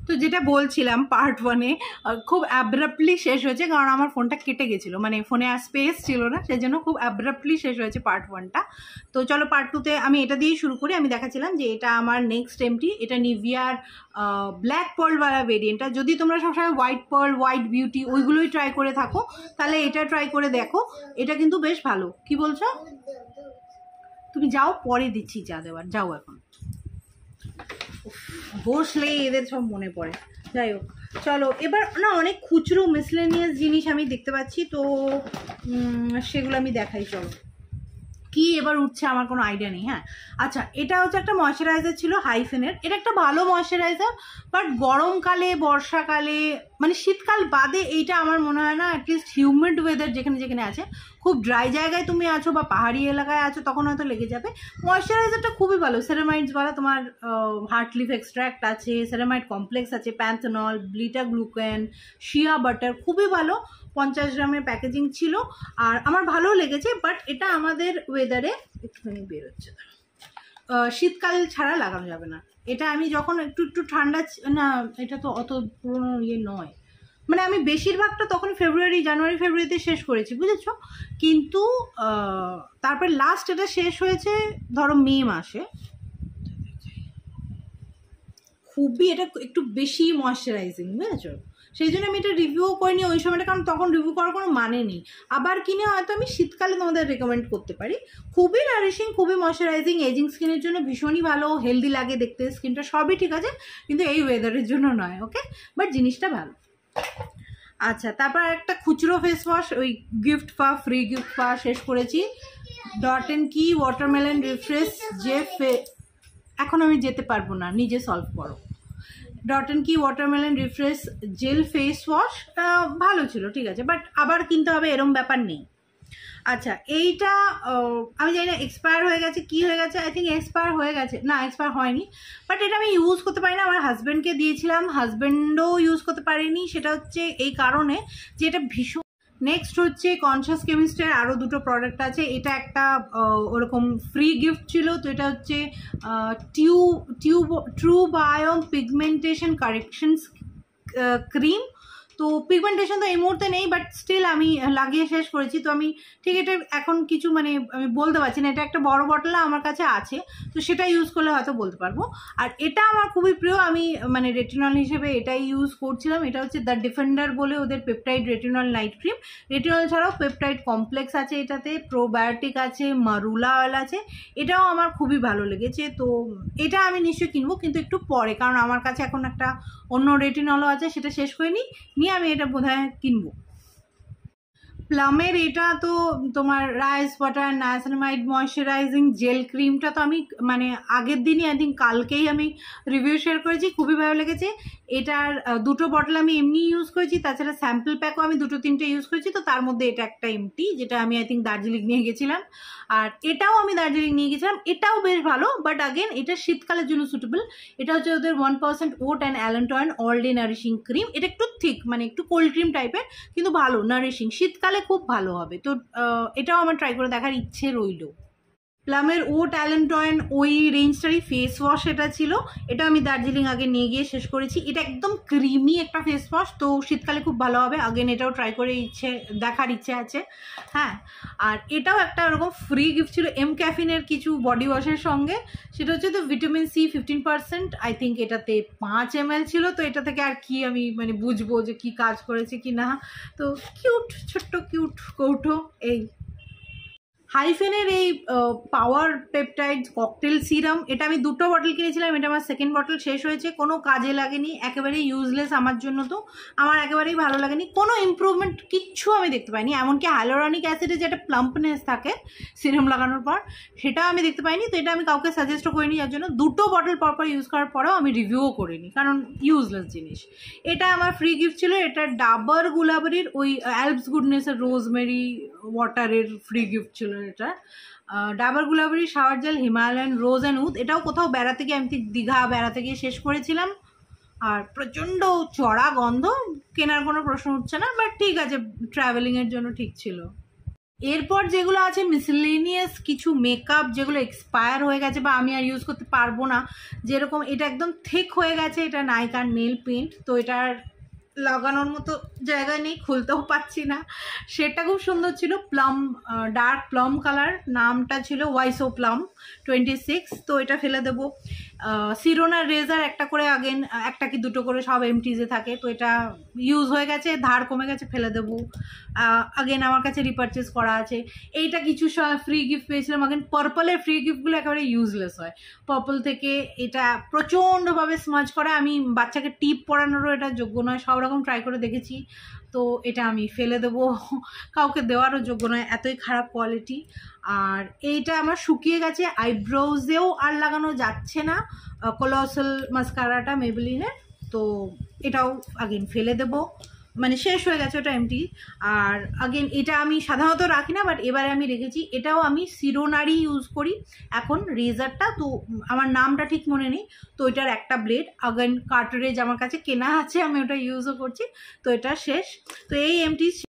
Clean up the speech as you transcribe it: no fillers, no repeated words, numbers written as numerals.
তো যেটা বলছিলাম পার্ট 1-এ খুব অ্যাব্রাপ্টলি শেষ হয়েছে, কারণ আমার ফোনটা কেটে গেছিলো, মানে ফোনে আর স্পেস ছিল না, সেই জন্য খুব অ্যাব্রাপ্টলি শেষ হয়েছে পার্ট 1টা। তো চলো পার্ট 2-তে আমি এটা দিয়েই শুরু করি। আমি দেখাচ্ছিলাম যে এটা আমার নেক্সট এমটি, এটা নিভিয়ার ব্ল্যাক পার্লওয়ালা ভেরিয়েন্টটা। যদি তোমরা সবসময় হোয়াইট পার্ল, হোয়াইট বিউটি ওইগুলোই ট্রাই করে থাকো, তাহলে এটা ট্রাই করে দেখো, এটা কিন্তু বেশ ভালো। কি বলছো? তুমি যাও, পরে দিচ্ছি যা দেওয়ার, যাও এখন। বসলে এদের সব মনে পড়ে। যাই হোক, চলো এবার না অনেক খুচরো মিসলেনিয়াস জিনিস আমি দেখতে পাচ্ছি, তো সেগুলো আমি দেখাই। চলো কি এবার উঠছে আমার কোনো আইডিয়া নেই। হ্যাঁ আচ্ছা, এটা হচ্ছে একটা ময়শ্চারাইজার ছিল হাইফেনের। এটা একটা ভালো ময়শ্চারাইজার, বাট গরমকালে, বর্ষাকালে, মানে শীতকাল বাদে এইটা আমার মনে হয় না, অ্যাটলিস্ট হিউমিড ওয়েদার যেখানে যেখানে আছে, খুব ড্রাই জায়গায় তুমি আছো বা পাহাড়ি এলাকায় আছো, তখন হয়তো লেগে যাবে। ময়শ্চারাইজারটা খুবই ভালো, সেরামাইডসওয়ালা, তোমার হার্ট লিফ এক্সট্র্যাক্ট আছে, সেরামাইড কমপ্লেক্স আছে, প্যান্থনল, ব্লিটা গ্লুকেন, শিয়া বাটার, খুবই ভালো। 50 গ্রামের প্যাকেজিং ছিল, আর আমার ভালো লেগেছে। বাট এটা আমাদের ওয়েদারে একটুখানি বেরোচ্ছে, শীতকাল ছাড়া লাগানো যাবে না। এটা আমি যখন একটু একটু ঠান্ডা, না এটা তো অত পুরোনো ইয়ে নয়, মানে আমি বেশিরভাগটা তখন জানুয়ারি ফেব্রুয়ারিতে শেষ করেছি, বুঝেছো? কিন্তু তারপরে লাস্ট এটা শেষ হয়েছে ধরো মে মাসে। খুবই এটা একটু বেশি ময়শ্চারাইজিং, বুঝেছো? সেই জন্য আমি এটা রিভিউ করিনি ওই সময়টা, কারণ তখন রিভিউ করার কোনো মানে নেই। আবার কিনে হয়তো আমি শীতকালে তোমাদের রেকমেন্ড করতে পারি। খুবই নারিশিং, খুবই ময়শ্চারাইজিং, এজিং স্কিনের জন্য ভীষণই ভালো, হেলদি লাগে দেখতে, স্কিনটা সবই ঠিক আছে, কিন্তু এই ওয়েদারের জন্য নয়, ওকে? বাট জিনিসটা ভালো। আচ্ছা, তারপর একটা খুচরো ফেস ওয়াশ, ওই গিফট পা, ফ্রি গিফট পা শেষ করেছি। ডট অ্যান্ড কি ওয়াটারমেলন রিফ্রেশ এখন আমি যেতে পারবো না, নিজে সলভ করো। ডট অ্যান্ড কি watermelon refresh jail face wash, ভালো ছিল, ঠিক আছে, বাট আবার কিনতে হবে এরম ব্যাপার নেই। আচ্ছা, এইটা আমি জানি না এক্সপায়ার হয়ে গেছে কি হয়ে গেছে, আই থিঙ্ক এক্সপায়ার হয়ে গেছে, না এক্সপায়ার হয়নি, বাট এটা আমি ইউজ করতে পারি না। আমার হাজব্যান্ডকে দিয়েছিলাম, হাজব্যান্ডও ইউজ করতে পারিনি। সেটা হচ্ছে এই কারণে যে এটা ভীষণ। নেক্সট হচ্ছে কনসিয়াস কেমিস্টের আরও দুটো প্রোডাক্ট আছে। এটা একটা ওরকম ফ্রি গিফট ছিল, তো এটা হচ্ছে true biome pigmentation corrections cream. তো পিগমেন্টেশন তো এই মুহূর্তে নেই, বাট স্টিল আমি লাগিয়ে শেষ করেছি। তো আমি ঠিক এটা এখন কিছু মানে আমি বলতে পারছি না, এটা একটা বড় বটল আমার কাছে আছে, তো সেটা ইউজ করলে হয়তো বলতে পারবো। আর এটা আমার খুবই প্রিয়, আমি মানে রেটিনল হিসেবে এটাই ইউজ করছিলাম। এটা হচ্ছে দ্য ডিফেন্ডার বলে ওদের peptide retinol night cream. Retinol ছাড়াও পেপটাইড কমপ্লেক্স আছে এটাতে, প্রোবায়োটিক আছে, মারুলা অয়েল আছে। এটাও আমার খুবই ভালো লেগেছে, তো এটা আমি নিশ্চয়ই কিনবো, কিন্তু একটু পরে, কারণ আমার কাছে এখন একটা অন্য রেটিনলও আছে, সেটা শেষ করে নিয়ে আমি এটা বোধহয় কিনবো। প্লামের এটা তো তোমার rice water niacinamide moisturising gel ক্রিমটা তো আমি মানে আগের দিনই, আই থিঙ্ক কালকেই আমি রিভিউ শেয়ার করেছি, খুবই ভালো লেগেছে। এটার দুটো বটল আমি এমনি ইউজ করেছি, তাছাড়া স্যাম্পল প্যাকও আমি 2-3টে ইউজ করেছি। তো তার মধ্যে এটা একটা এমটি, যেটা আমি আই থিঙ্ক দার্জিলিং নিয়ে গেছিলাম, আর এটাও আমি দার্জিলিং নিয়ে গেছিলাম। এটাও বেশ ভালো, বাট আগেন এটা শীতকালের জন্য সুটেবল। এটা হচ্ছে ওদের 1% oat and allantoin all day nourishing cream. এটা একটু থিক, মানে একটু কোল্ড ক্রিম টাইপের, কিন্তু ভালো, নারিশিং, শীতকালে খুব ভালো হবে। তো এটাও আমার ট্রাই করে দেখার ইচ্ছে রইল। প্লামের ওট অ্যালেন্টয়েন ওই রেঞ্জটারই ফেস ওয়াশ এটা ছিল, এটা আমি দার্জিলিং আগে নিয়ে গিয়ে শেষ করেছি। এটা একদম ক্রিমি একটা ফেস ওয়াশ, তো শীতকালে খুব ভালো হবে। আগেন এটাও ট্রাই করে দেখার ইচ্ছে আছে। হ্যাঁ, আর এটাও একটা ওরকম ফ্রি গিফট ছিল এম ক্যাফিনের কিছু বডি ওয়াশের সঙ্গে। সেটা হচ্ছে তো ভিটামিন সি 15%, আই থিঙ্ক এটাতে 5 ml ছিল। তো এটা থেকে আর কি আমি মানে বুঝবো যে কি কাজ করেছে কি না। তো কিউট, ছোট্ট কিউট কৌটো। এই হাইফেনের এই পাওয়ার পেপটাইড ককটেল সিরাম, এটা আমি 2টো বটল কিনেছিলাম, এটা আমার সেকেন্ড বটল শেষ হয়েছে, কোনো কাজে লাগেনি, একেবারেই ইউজলেস আমার জন্য। তো আমার একেবারেই ভালো লাগেনি, কোনো ইমপ্রুভমেন্ট কিচ্ছু আমি দেখতে পাইনি। এমনকি হাইলোরনিক অ্যাসিডে যেটা প্লাম্পনেস থাকে সিরাম লাগানোর পর, সেটা আমি দেখতে পাইনি। তো এটা আমি কাউকে সাজেস্টও করিনি, যার জন্য 2টো বটল পরপর ইউজ করার পরেও আমি রিভিউও করিনি, কারণ ইউজলেস জিনিস। এটা আমার ফ্রি গিফট ছিল, এটা ডাবর গুলাবরির ওই অ্যালপস গুডনেসের রোজমেরি ওয়াটারের ফ্রি গিফট ছিল। এটা Dabur Gulabari shower gel Himalayan rose and wood. এটাও কোথাও বেড়াতে গিয়ে, আমি দীঘা বেড়াতে গিয়ে শেষ করেছিলাম, আর প্রচণ্ড চড়া গন্ধ, কেনার কোনো প্রশ্ন উঠছে না, বাট ঠিক আছে, ট্রাভেলিংয়ের জন্য ঠিক ছিল। এরপর যেগুলো আছে মিসলেনিয়াস কিছু মেকআপ যেগুলো এক্সপায়ার হয়ে গেছে বা আমি আর ইউজ করতে পারবো না, যেরকম এটা একদম থিক হয়ে গেছে, এটা নাইকার নেল পেন্ট, তো এটার লাগানোর মতো জায়গা নেই, খুলতেও পাচ্ছি না। সেটা খুব সুন্দর ছিল, প্লাম, ডার্ক প্লাম কালার, নামটা ছিল ওয়াইসো প্লাম 26, তো এটা ফেলে দেবো। সিরোনার রেজার একটা করে, আগেন একটা কি দুটো করে সব এমটিজে থাকে, তো এটা ইউজ হয়ে গেছে, ধার কমে গেছে, ফেলে দেবো। আগেন আমার কাছে রিপারচেস করা আছে। এইটা কিছু ফ্রি গিফট পেয়েছিলাম, আগেন পার্পলের ফ্রি গিফটগুলো একেবারে ইউজলেস হয়। পার্পল থেকে এটা প্রচণ্ডভাবে স্মাজ করে, আমি বাচ্চাকে টিপ পরানোরও এটা যোগ্য নয়, সব রকম ট্রাই করে দেখেছি, তো এটা আমি ফেলে দেবো, কাউকে দেওয়ারও যোগ্য নয়, এতই খারাপ কোয়ালিটি। আর এইটা আমার শুকিয়ে গেছে, আইব্রোজেও আর লাগানো যাচ্ছে না, কোলসাল মাস্কারাটা মেবেলিনের, তো এটাও আগেন ফেলে দেবো, মানে শেষ হয়ে গেছে, ওটা এমটি। আর আগেন এটা আমি সাধারণত রাখি না, বাট এবারে আমি রেখেছি, এটাও আমি সিরোনারই ইউজ করি এখন রেজারটা, তো আমার নামটা ঠিক মনে নেই, তো এটার একটা ব্লেড, আগেন কার্টরেজ আমার কাছে কেনা আছে, আমি ওটা ইউজও করছি, তো এটা শেষ। তো এই এমটি